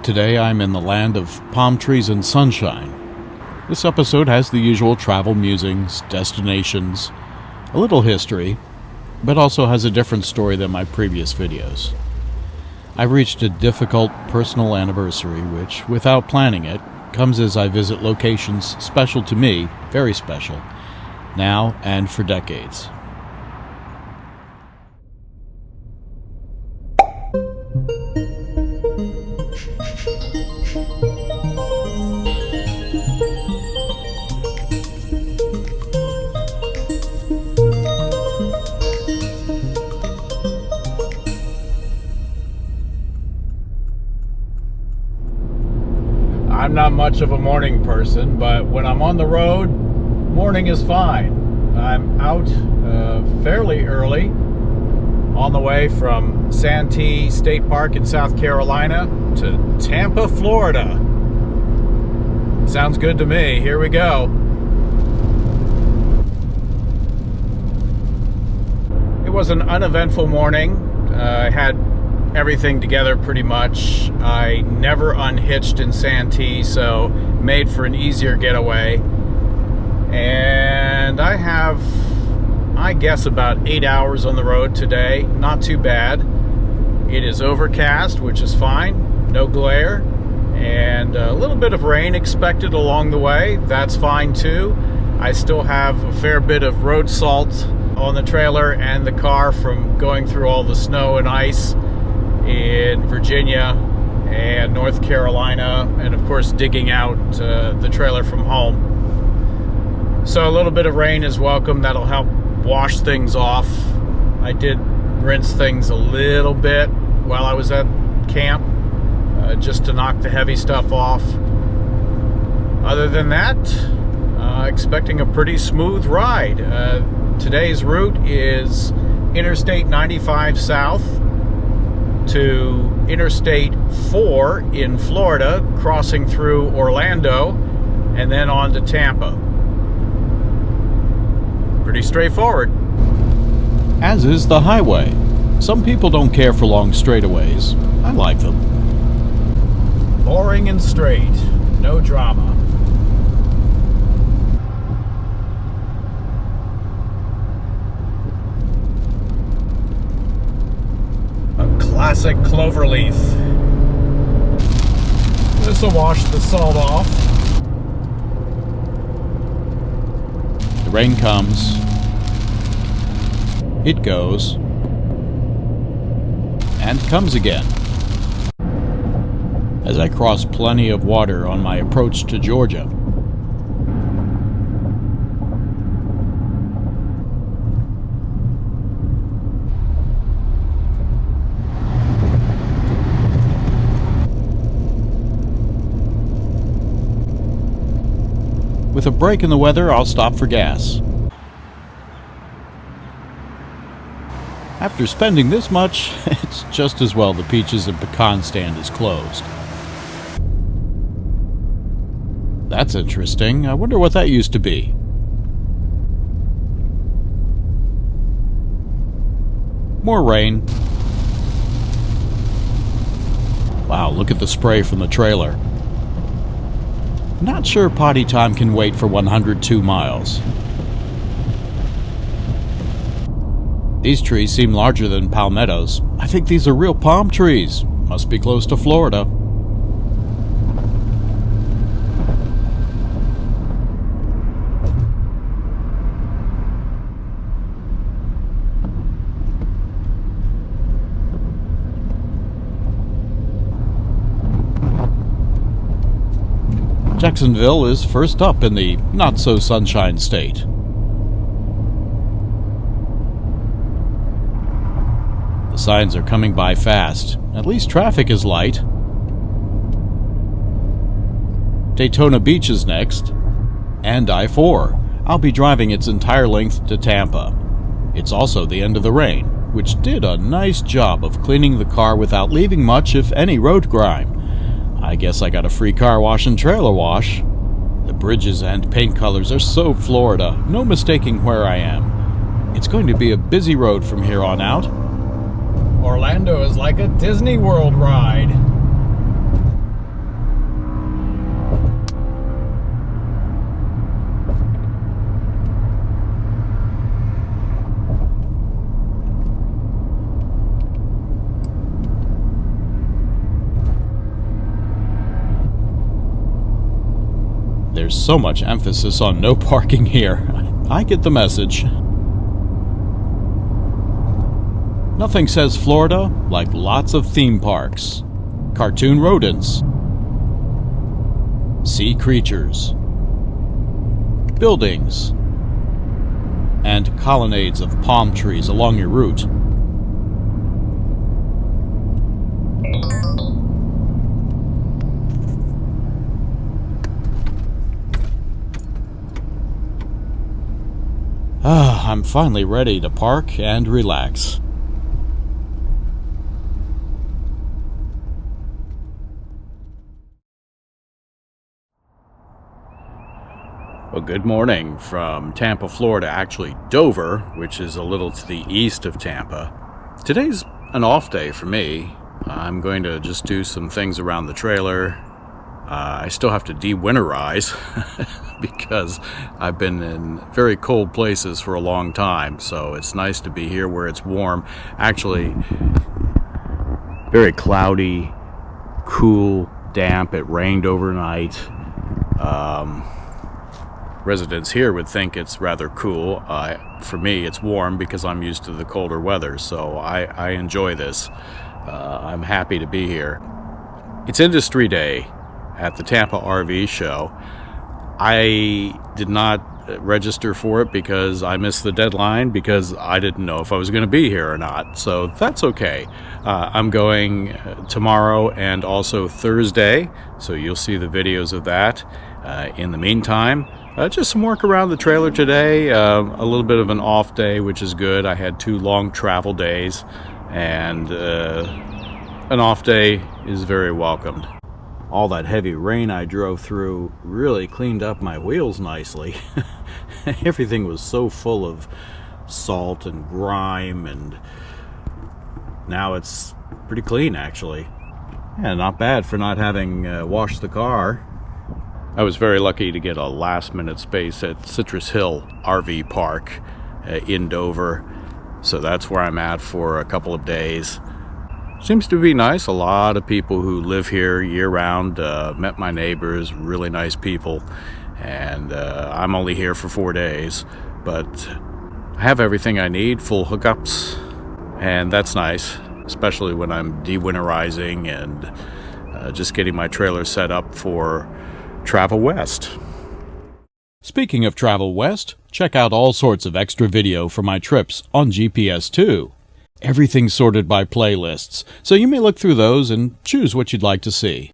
Today I'm in the land of palm trees and sunshine. This episode has the usual travel musings, destinations, a little history, but also has a different story than my previous videos. I've reached a difficult personal anniversary which, without planning it, comes as I visit locations special to me, very special, now and for decades. I'm not much of a morning person, but when I'm on the road, morning is fine. I'm out fairly early on the way from Santee State Park in South Carolina to Tampa, Florida. Sounds good to me. Here we go. It was an uneventful morning. I had everything together pretty much. I never unhitched in Santee, so made for an easier getaway. And I have, I guess, about 8 hours on the road today. Not too bad. It is overcast, which is fine. No glare. And a little bit of rain expected along the way. That's fine too. I still have a fair bit of road salt on the trailer and the car from going through all the snow and ice in Virginia and North Carolina, and of course digging out the trailer from home. So a little bit of rain is welcome. That'll help wash things off. I did rinse things a little bit while I was at camp, just to knock the heavy stuff off. Other than that, expecting a pretty smooth ride. Today's route is Interstate 95 South to Interstate 4 in Florida, crossing through Orlando, and then on to Tampa. Pretty straightforward. As is the highway. Some people don't care for long straightaways. I like them. Boring and straight. No drama. Classic cloverleaf. This will wash the salt off. The rain comes. It goes. And comes again. As I cross plenty of water on my approach to Georgia. With a break in the weather, I'll stop for gas. After spending this much, it's just as well the peaches and pecan stand is closed. That's interesting. I wonder what that used to be. More rain. Wow, look at the spray from the trailer. Not sure potty time can wait for 102 miles. These trees seem larger than palmettos. I think these are real palm trees. Must be close to Florida. Jacksonville is first up in the not-so-sunshine state. The signs are coming by fast. At least traffic is light. Daytona Beach is next. And I-4. I'll be driving its entire length to Tampa. It's also the end of the rain, which did a nice job of cleaning the car without leaving much, if any, road grime. I guess I got a free car wash and trailer wash. The bridges and paint colors are so Florida, no mistaking where I am. It's going to be a busy road from here on out. Orlando is like a Disney World ride. so much emphasis on no parking here. I get the message. Nothing says Florida like lots of theme parks, cartoon rodents, sea creatures, buildings, and colonnades of palm trees along your route. I'm finally ready to park and relax. Well, good morning from Tampa, Florida, actually Dover, which is a little to the east of Tampa. Today's an off day for me. I'm going to just do some things around the trailer. I still have to de-winterize because I've been in very cold places for a long time, so it's nice to be here where it's warm. Actually, very cloudy, cool, damp. It rained overnight. Residents here would think it's rather cool. For me, it's warm because I'm used to the colder weather, so I enjoy this. I'm happy to be here. It's Industry Day at the Tampa RV show. I did not register for it because I missed the deadline because I didn't know if I was going to be here or not, so that's okay. I'm going tomorrow and also Thursday, so you'll see the videos of that. In the meantime, just some work around the trailer today, a little bit of an off day, which is good. I had 2 long travel days, and an off day is very welcomed. All that heavy rain I drove through really cleaned up my wheels nicely. Everything was so full of salt and grime, and now it's pretty clean, actually. Yeah, not bad for not having washed the car. I was very lucky to get a last-minute space at Citrus Hill RV Park in Dover, so that's where I'm at for a couple of days. Seems to be nice. A lot of people who live here year-round. Met my neighbors, really nice people, and I'm only here for 4 days, but I have everything I need, full hookups, and that's nice, especially when I'm de-winterizing and just getting my trailer set up for Travel West. Speaking of Travel West, check out all sorts of extra video for my trips on GPS too. Everything's sorted by playlists, so you may look through those and choose what you'd like to see.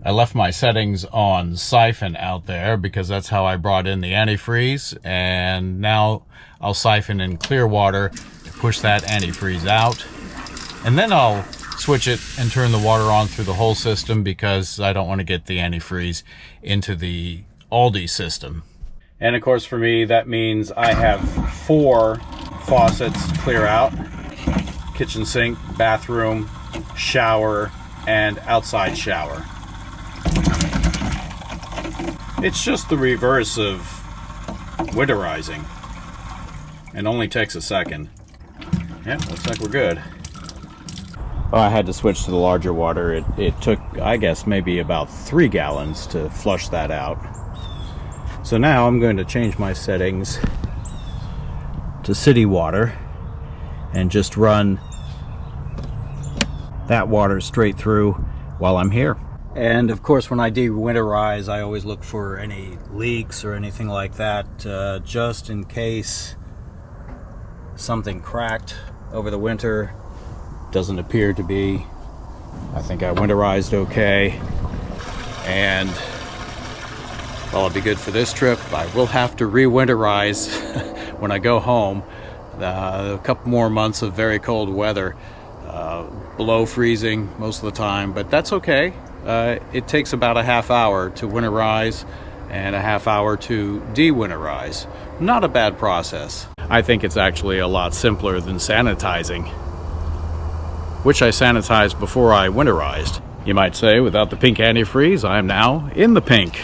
I left my settings on siphon out there because that's how I brought in the antifreeze, and now I'll siphon in clear water to push that antifreeze out, and then I'll switch it and turn the water on through the whole system because I don't want to get the antifreeze into the Aldi system. And of course for me that means I have 4 faucets clear out: kitchen sink, bathroom, shower, and outside shower. It's just the reverse of winterizing, and only takes a second. Yeah, looks like we're good. Oh, I had to switch to the larger water. It took, I guess, maybe about 3 gallons to flush that out. So now I'm going to change my settings to city water and just run that water straight through while I'm here. And of course, when I de-winterize, I always look for any leaks or anything like that, just in case something cracked over the winter. Doesn't appear to be. I think I winterized okay, and well, I'll be good for this trip. I will have to re-winterize when I go home. A couple more months of very cold weather, below freezing most of the time, but that's okay. It takes about a half hour to winterize and a half hour to de-winterize. Not a bad process. I think it's actually a lot simpler than sanitizing, which I sanitized before I winterized. You might say, without the pink antifreeze, I am now in the pink.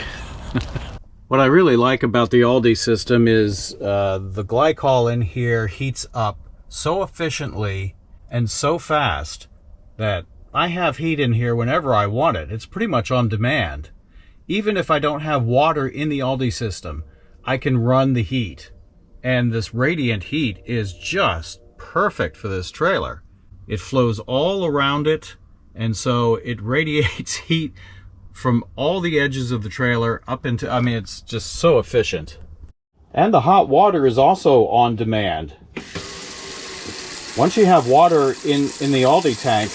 What I really like about the Aldi system is the glycol in here heats up so efficiently and so fast that I have heat in here whenever I want it. It's pretty much on demand. even if I don't have water in the Aldi system, I can run the heat. And this radiant heat is just perfect for this trailer. It flows all around it, and so it radiates heat from all the edges of the trailer up into, I mean, it's just so efficient. And the hot water is also on demand. Once you have water in the Aldi tank,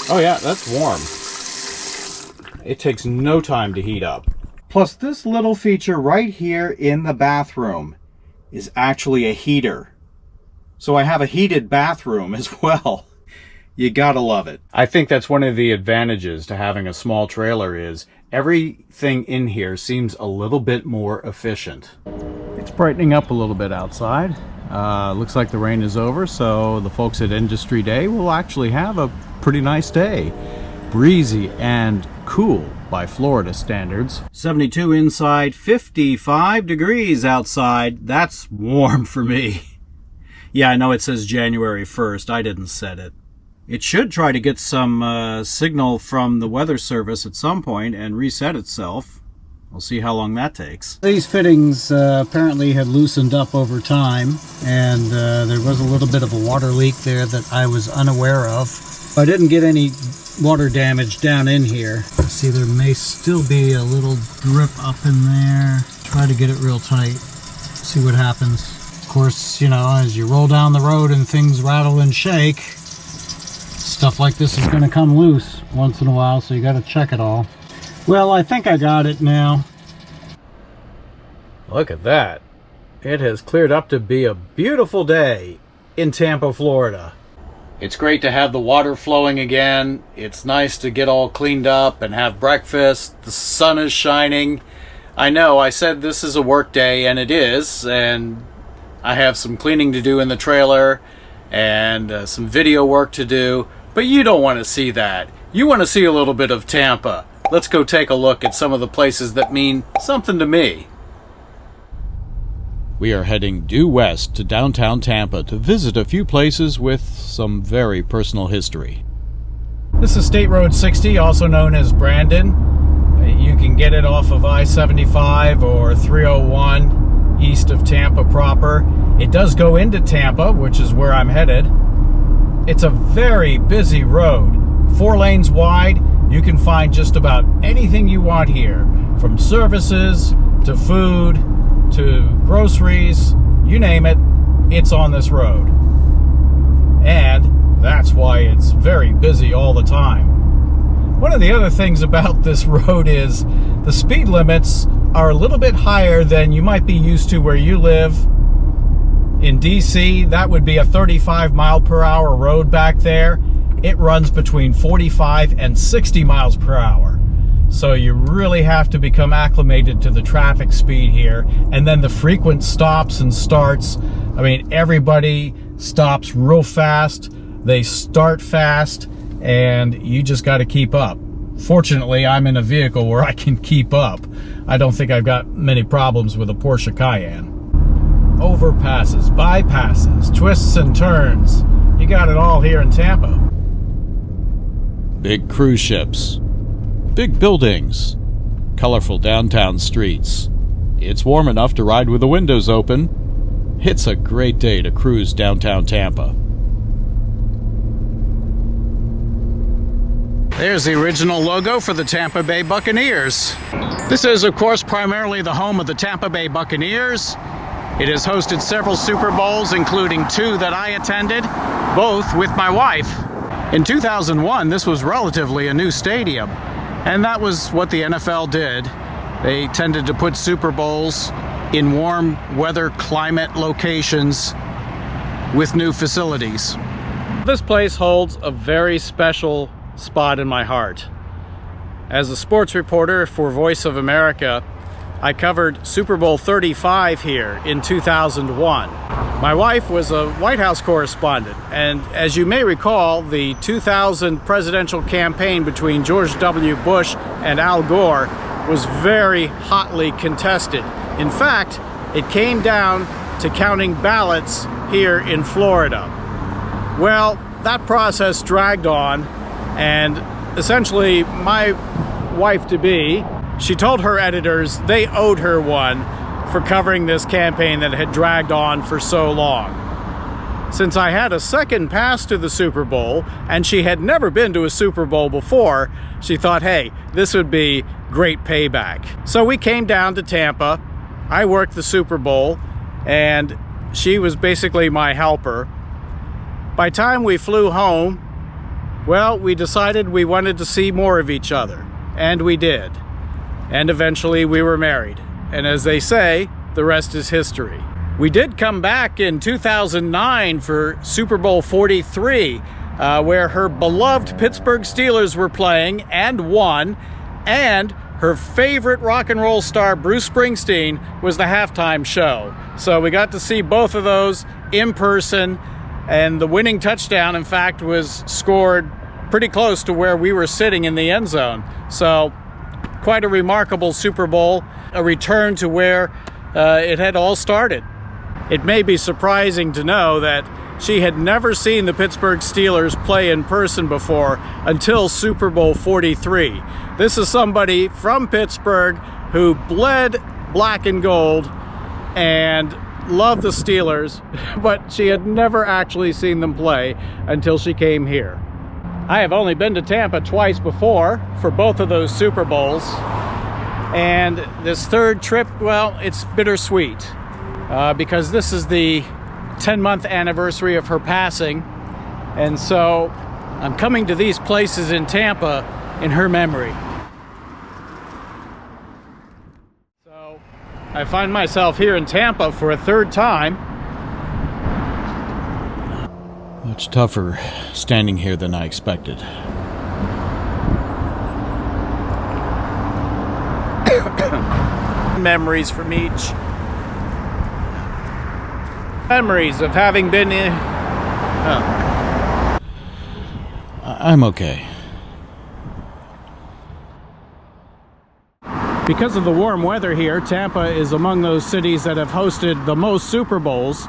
oh yeah, that's warm. It takes no time to heat up. Plus, this little feature right here in the bathroom is actually a heater. So I have a heated bathroom as well. You gotta love it. I think that's one of the advantages to having a small trailer is everything in here seems a little bit more efficient. It's brightening up a little bit outside. Looks like the rain is over, so the folks at Industry Day will actually have a pretty nice day. Breezy and cool by Florida standards. 72 inside, 55 degrees outside. That's warm for me. Yeah, I know it says January 1st. I didn't set it. It should try to get some signal from the weather service at some point and reset itself. We'll see how long that takes. These fittings apparently had loosened up over time, and there was a little bit of a water leak there that I was unaware of. I didn't get any water damage down in here. See, there may still be a little drip up in there. Try to get it real tight. See what happens. Of course, you know, as you roll down the road and things rattle and shake, stuff like this is going to come loose once in a while, so you got to check it all. Well, I think I got it now. Look at that. It has cleared up to be a beautiful day in Tampa, Florida. It's great to have the water flowing again. It's nice to get all cleaned up and have breakfast. The sun is shining. I know I said this is a work day, and it is, and I have some cleaning to do in the trailer and some video work to do, but you don't want to see that. You want to see a little bit of Tampa. Let's go take a look at some of the places that mean something to me. We are heading due west to downtown Tampa to visit a few places with some very personal history. This is State Road 60, also known as Brandon. You can get it off of I-75 or 301 east of Tampa proper. It does go into Tampa, which is where I'm headed. It's a very busy road. 4 lanes wide. You can find just about anything you want here, from services to food to groceries, you name it, it's on this road. And that's why it's very busy all the time. One of the other things about this road is the speed limits are a little bit higher than you might be used to where you live. In DC, that would be a 35 mile per hour road back there. It runs between 45 and 60 miles per hour. So you really have to become acclimated to the traffic speed here. And then the frequent stops and starts. I mean, everybody stops real fast. They start fast, and you just got to keep up. Fortunately, I'm in a vehicle where I can keep up. I don't think I've got many problems with a Porsche Cayenne. Overpasses, bypasses, twists and turns. You got it all here in Tampa. Big cruise ships. Big buildings, colorful downtown streets. It's warm enough to ride with the windows open. It's a great day to cruise downtown Tampa. There's the original logo for the Tampa Bay Buccaneers. This is, of course, primarily the home of the Tampa Bay Buccaneers. It has hosted several Super Bowls, including 2 that I attended, both with my wife. In 2001, this was relatively a new stadium. And that was what the NFL did. They tended to put Super Bowls in warm weather climate locations with new facilities. This place holds a very special spot in my heart. As a sports reporter for Voice of America, I covered Super Bowl 35 here in 2001. My wife was a White House correspondent, and as you may recall, the 2000 presidential campaign between George W. Bush and Al Gore was very hotly contested. In fact, it came down to counting ballots here in Florida. Well, that process dragged on, and essentially my wife-to-be, she told her editors they owed her one for covering this campaign that had dragged on for so long. Since I had a second pass to the Super Bowl, and she had never been to a Super Bowl before, she thought, hey, this would be great payback. So we came down to Tampa. I worked the Super Bowl, and she was basically my helper. By the time we flew home, well, we decided we wanted to see more of each other, and we did. And eventually we were married. And as they say, the rest is history. We did come back in 2009 for Super Bowl 43, where her beloved Pittsburgh Steelers were playing and won, and her favorite rock and roll star, Bruce Springsteen, was the halftime show. So we got to see both of those in person, and the winning touchdown, in fact, was scored pretty close to where we were sitting in the end zone. So quite a remarkable Super Bowl, a return to where it had all started. It may be surprising to know that she had never seen the Pittsburgh Steelers play in person before until Super Bowl 43. This is somebody from Pittsburgh who bled black and gold and loved the Steelers, but she had never actually seen them play until she came here. I have only been to Tampa twice before for both of those Super Bowls, and this third trip, well, it's bittersweet. Because this is the 10-month anniversary of her passing, and so I'm coming to these places in Tampa in her memory. So I find myself here in Tampa for a third time. Much tougher standing here than I expected. Memories from each. Memories of having been in... Oh. I'm okay. Because of the warm weather here, Tampa is among those cities that have hosted the most Super Bowls.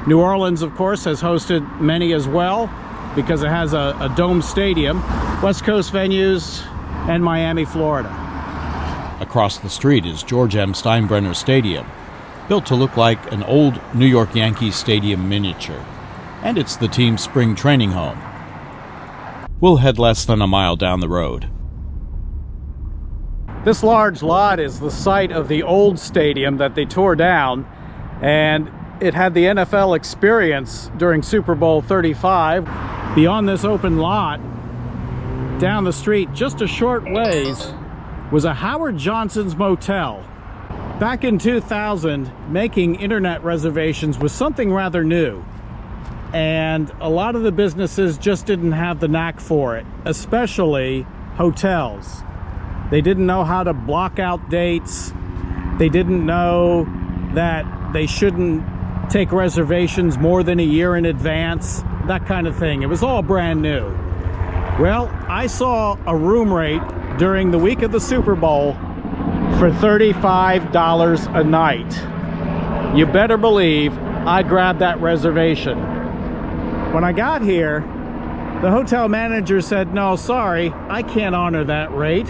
New Orleans, of course, has hosted many as well because it has a dome stadium. West Coast venues, and Miami, Florida. Across the street is George M. Steinbrenner Stadium, built to look like an old New York Yankees stadium miniature, and it's the team's spring training home. We'll head less than a mile down the road. This large lot is the site of the old stadium that they tore down, and it had the NFL experience during Super Bowl 35. Beyond this open lot, down the street just a short ways, was a Howard Johnson's Motel. Back in 2000, making internet reservations was something rather new, and a lot of the businesses just didn't have the knack for it, especially hotels. They didn't know how to block out dates. They didn't know that they shouldn't take reservations more than a year in advance, that kind of thing. It was all brand new. Well, I saw a room rate during the week of the Super Bowl for $35 a night. You better believe I grabbed that reservation. When I got here, the hotel manager said, no, sorry, I can't honor that rate.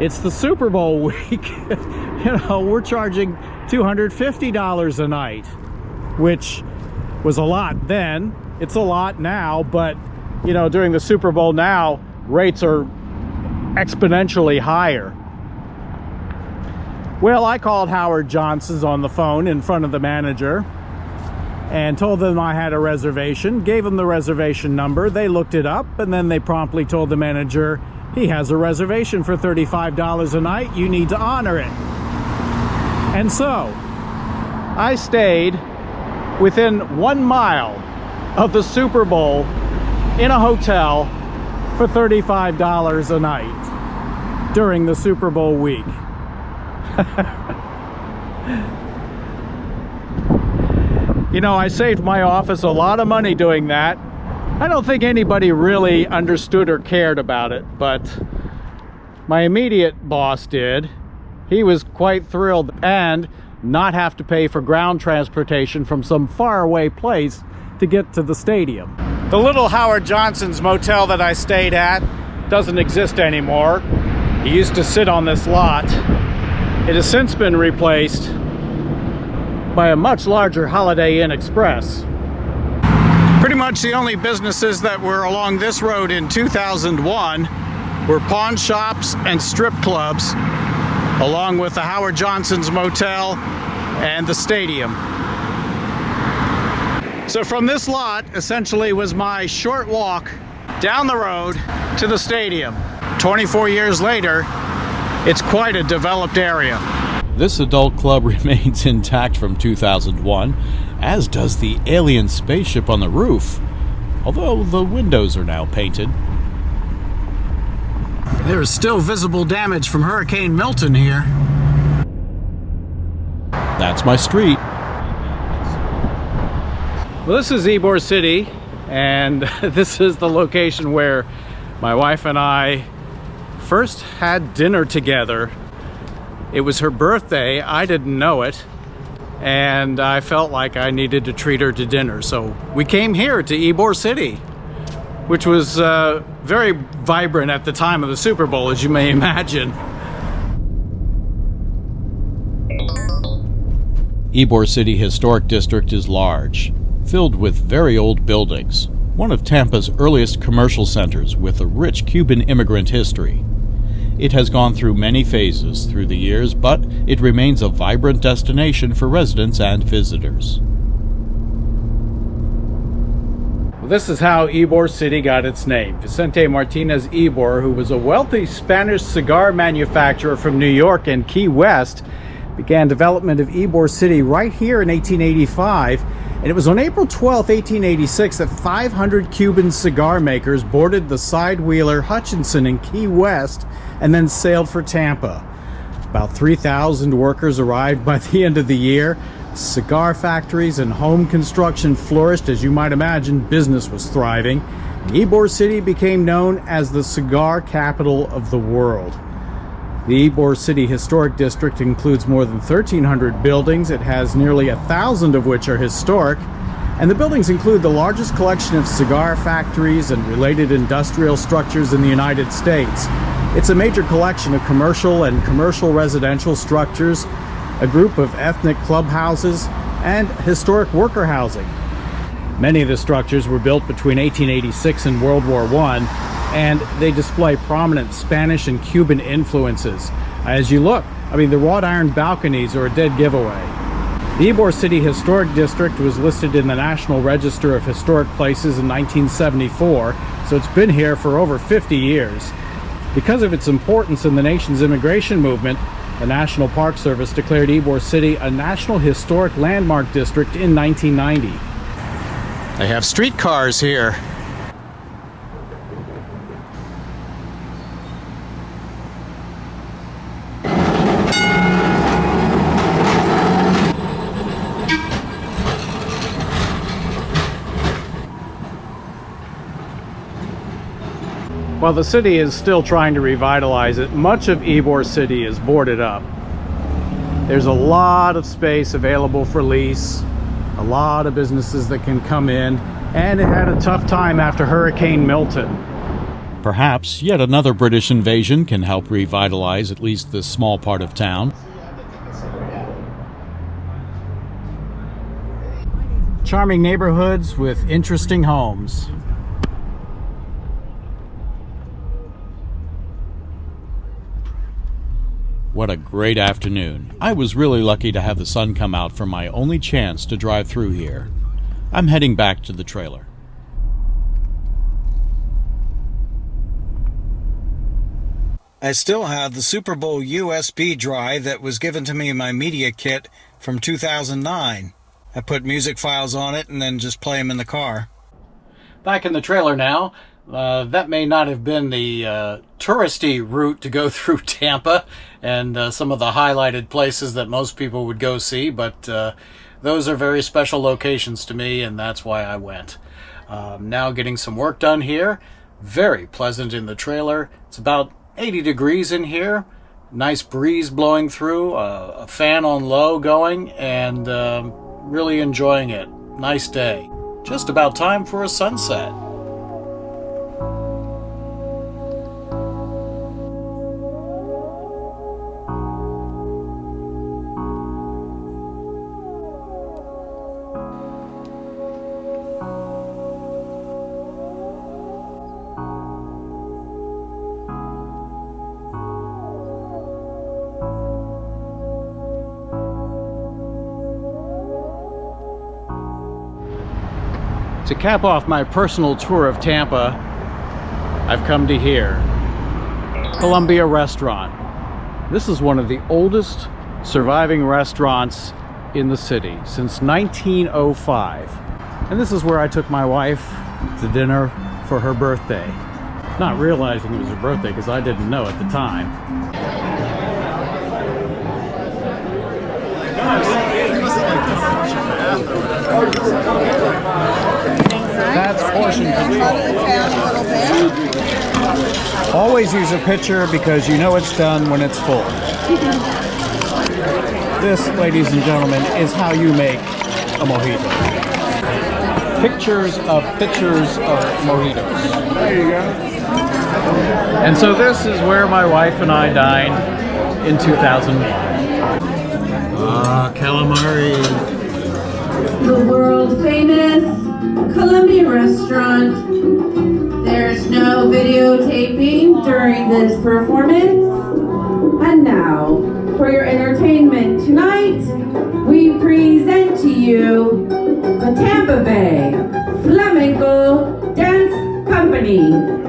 It's the Super Bowl week. You know, we're charging $250 a night, which was a lot then. It's a lot now, but you know, during the Super Bowl now, rates are exponentially higher. Well, I called Howard Johnson's on the phone in front of the manager and told them I had a reservation, gave them the reservation number. They looked it up, and then they promptly told the manager, he has a reservation for $35 a night. You need to honor it. And so I stayed within 1 mile of the Super Bowl in a hotel for $35 a night during the Super Bowl week. You know, I saved my office a lot of money doing that. I don't think anybody really understood or cared about it, but my immediate boss did. He was quite thrilled, and not have to pay for ground transportation from some faraway place to get to the stadium. The little Howard Johnson's Motel that I stayed at doesn't exist anymore. He used to sit on this lot. It has since been replaced by a much larger Holiday Inn Express. Pretty much the only businesses that were along this road in 2001 were pawn shops and strip clubs, along with the Howard Johnson's Motel and the stadium. So from this lot essentially was my short walk down the road to the stadium. 24 years later, it's quite a developed area. This adult club remains intact from 2001, as does the alien spaceship on the roof, although the windows are now painted. There is still visible damage from Hurricane Milton here. That's my street. Well, this is Ybor City, and this is the location where my wife and I first had dinner together. It was her birthday. I didn't know it, and I felt like I needed to treat her to dinner. So we came here to Ybor City, which was very vibrant at the time of the Super Bowl, as you may imagine. Ybor City Historic District is large, filled with very old buildings, one of Tampa's earliest commercial centers with a rich Cuban immigrant history. It has gone through many phases through the years, but it remains a vibrant destination for residents and visitors. This is how Ybor City got its name. Vicente Martinez Ybor, who was a wealthy Spanish cigar manufacturer from New York and Key West, began development of Ybor City right here in 1885. And it was on April 12, 1886 that 500 Cuban cigar makers boarded the side-wheeler Hutchinson in Key West and then sailed for Tampa. About 3,000 workers arrived by the end of the year. Cigar factories and home construction flourished. As you might imagine, business was thriving. Ybor City became known as the cigar capital of the world. The Ybor City Historic District includes more than 1,300 buildings. It has nearly 1,000 of which are historic, and the buildings include the largest collection of cigar factories and related industrial structures in the United States. It's a major collection of commercial and commercial residential structures, a group of ethnic clubhouses, and historic worker housing. Many of the structures were built between 1886 and World War I, and they display prominent Spanish and Cuban influences. As you look, the wrought iron balconies are a dead giveaway. The Ybor City Historic District was listed in the National Register of Historic Places in 1974, so it's been here for over 50 years. Because of its importance in the nation's immigration movement, the National Park Service declared Ybor City a National Historic Landmark District in 1990. They have streetcars here. While the city is still trying to revitalize it, much of Ybor City is boarded up. There's a lot of space available for lease, a lot of businesses that can come in, and it had a tough time after Hurricane Milton. Perhaps yet another British invasion can help revitalize at least this small part of town. Charming neighborhoods with interesting homes. What a great afternoon. I was really lucky to have the sun come out for my only chance to drive through here. I'm heading back to the trailer. I still have the Super Bowl USB drive that was given to me in my media kit from 2009. I put music files on it and then just play them in the car. Back in the trailer now. That may not have been the touristy route to go through Tampa and some of the highlighted places that most people would go see, but those are very special locations to me, and that's why I went. Now getting some work done here. Very pleasant in the trailer. It's about 80 degrees in here. Nice breeze blowing through, a fan on low going, and really enjoying it. Nice day. Just about time for a sunset. To cap off my personal tour of Tampa, I've come to here, Columbia Restaurant. This is one of the oldest surviving restaurants in the city since 1905. And this is where I took my wife to dinner for her birthday. Not realizing it was her birthday because I didn't know at the time. That's portion control. Always use a pitcher because you know it's done when it's full. This, ladies and gentlemen, is how you make a mojito. Pictures of mojitos. There you go. And so this is where my wife and I dined in 2001. Calamari. The world famous Columbia Restaurant. There's no videotaping during this performance. And now, for your entertainment tonight, we present to you the Tampa Bay Flamenco Dance Company.